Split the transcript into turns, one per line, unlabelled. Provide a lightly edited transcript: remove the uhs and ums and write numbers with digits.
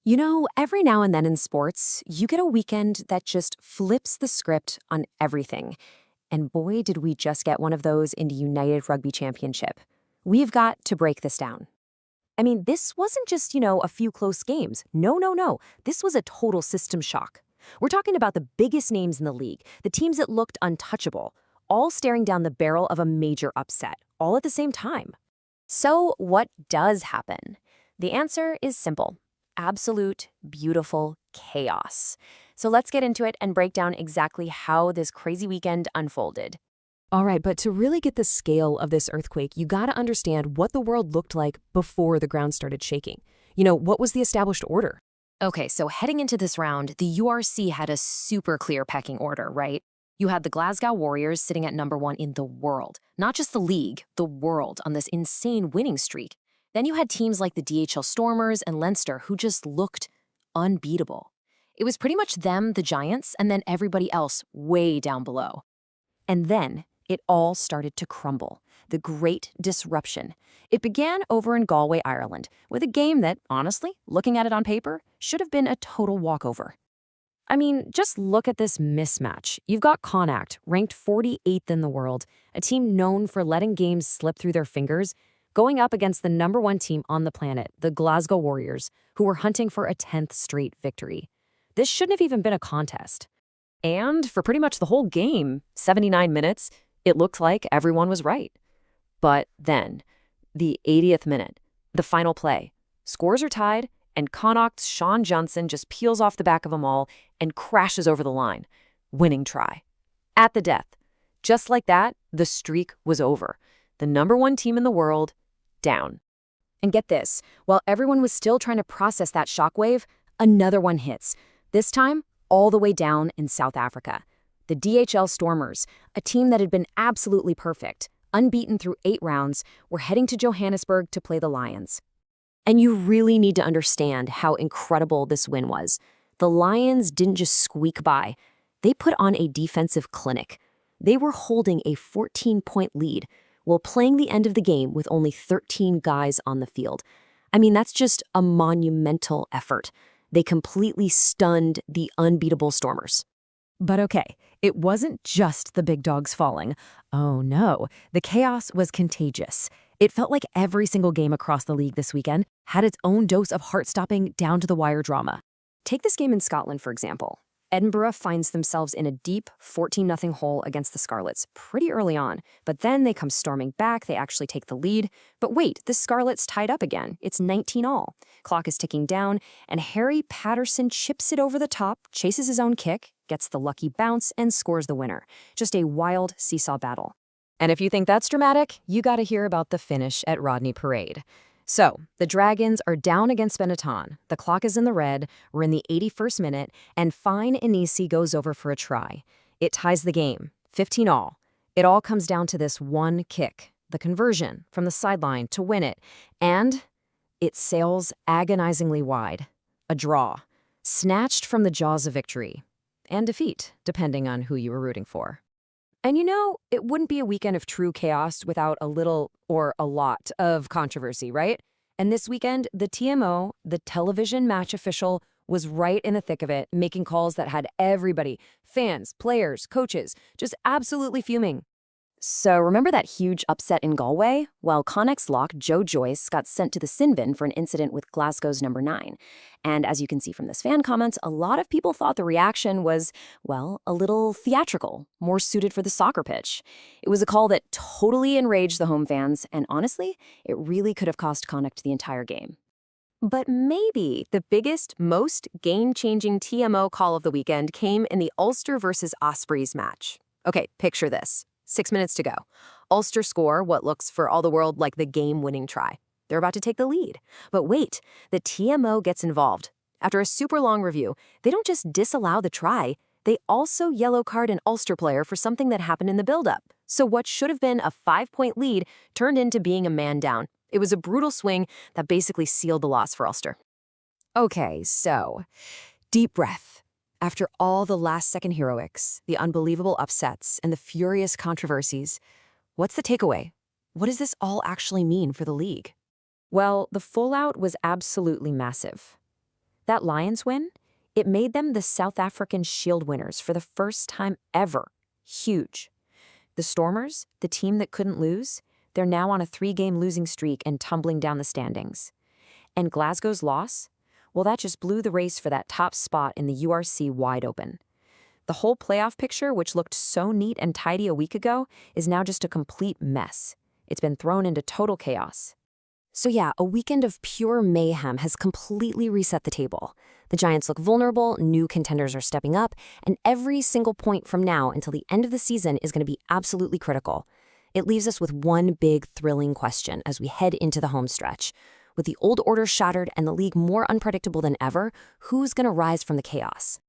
You know, every now and then in sports, you get a weekend that just flips the script on everything. And boy, did we just get one of those in the United Rugby Championship. We've got to break this down. I mean, this wasn't just, a few close games. No, no, no. This was a total system shock. We're talking about the biggest names in the league, the teams that looked untouchable, all staring down the barrel of a major upset, all at the same time. So, what does happen? The answer is simple. Absolute, beautiful chaos. So let's get into it and break down exactly how this crazy weekend unfolded.
All right, but to really get the scale of this earthquake, you got to understand what the world looked like before the ground started shaking. What was the established order?
Okay, so heading into this round, the URC had a super clear pecking order, right? You had the Glasgow Warriors sitting at number 1 in the world, not just the league, the world, on this insane winning streak. Then you had teams like the DHL Stormers and Leinster who just looked unbeatable. It was pretty much them, the Giants, and then everybody else way down below. And then it all started to crumble. The Great Disruption. It began over in Galway, Ireland, with a game that, honestly, looking at it on paper, should have been a total walkover. I mean, just look at this mismatch. You've got Connacht, ranked 48th in the world, a team known for letting games slip through their fingers, going up against the number 1 team on the planet, the Glasgow Warriors, who were hunting for a 10th straight victory. This shouldn't have even been a contest. And for pretty much the whole game, 79 minutes, it looked like everyone was right. But then, the 80th minute, the final play, scores are tied, and Connacht's Sean Johnson just peels off the back of them all and crashes over the line. Winning try. At the death. Just like that, the streak was over. The number 1 team in the world, down. And get this, while everyone was still trying to process that shockwave, another one hits. This time, all the way down in South Africa. The DHL Stormers, a team that had been absolutely perfect, unbeaten through 8 rounds, were heading to Johannesburg to play the Lions. And you really need to understand how incredible this win was. The Lions didn't just squeak by. They put on a defensive clinic. They were holding a 14-point lead, while playing the end of the game with only 13 guys on the field. I mean, that's just a monumental effort. They completely stunned the unbeatable Stormers.
But okay, it wasn't just the big dogs falling. Oh no, the chaos was contagious. It felt like every single game across the league this weekend had its own dose of heart-stopping, down-to-the-wire drama.
Take this game in Scotland, for example. Edinburgh finds themselves in a deep 14-0 hole against the Scarlets pretty early on, but then they come storming back, they actually take the lead. But wait, the Scarlets tied up again. It's 19-all. Clock is ticking down, and Harry Patterson chips it over the top, chases his own kick, gets the lucky bounce, and scores the winner. Just a wild seesaw battle.
And if you think that's dramatic, you gotta hear about the finish at Rodney Parade. So, the Dragons are down against Benetton. The clock is in the red, we're in the 81st minute, and Fine Inisi goes over for a try. It ties the game, 15-all. It all comes down to this one kick, the conversion from the sideline to win it, and it sails agonizingly wide. A draw, snatched from the jaws of victory, and defeat, depending on who you were rooting for.
And it wouldn't be a weekend of true chaos without a little or a lot of controversy, right? And this weekend, the TMO, the television match official, was right in the thick of it, making calls that had everybody, fans, players, coaches, just absolutely fuming. So remember that huge upset in Galway? Well, Connacht's lock, Joe Joyce, got sent to the sin bin for an incident with Glasgow's number 9. And as you can see from this fan comments, a lot of people thought the reaction was, well, a little theatrical, more suited for the soccer pitch. It was a call that totally enraged the home fans, and honestly, it really could have cost Connacht the entire game. But maybe the biggest, most game-changing TMO call of the weekend came in the Ulster versus Ospreys match. Okay, picture this. 6 minutes to go. Ulster score what looks for all the world like the game-winning try. They're about to take the lead. But wait, the TMO gets involved. After a super long review, they don't just disallow the try, they also yellow card an Ulster player for something that happened in the build-up. So what should have been a 5-point lead turned into being a man down. It was a brutal swing that basically sealed the loss for Ulster.
Okay, so, deep breath. After all the last-second heroics, the unbelievable upsets, and the furious controversies, what's the takeaway? What does this all actually mean for the league?
Well, the fallout was absolutely massive.
That Lions win, it made them the South African Shield winners for the first time ever. Huge. The Stormers, the team that couldn't lose, they're now on a 3-game losing streak and tumbling down the standings. And Glasgow's loss? Well, that just blew the race for that top spot in the URC wide open. The whole playoff picture, which looked so neat and tidy a week ago, is now just a complete mess. It's been thrown into total chaos. So yeah, a weekend of pure mayhem has completely reset the table. The Giants look vulnerable, new contenders are stepping up, and every single point from now until the end of the season is going to be absolutely critical. It leaves us with one big, thrilling question as we head into the home stretch. With the old order shattered and the league more unpredictable than ever, who's going to rise from the chaos?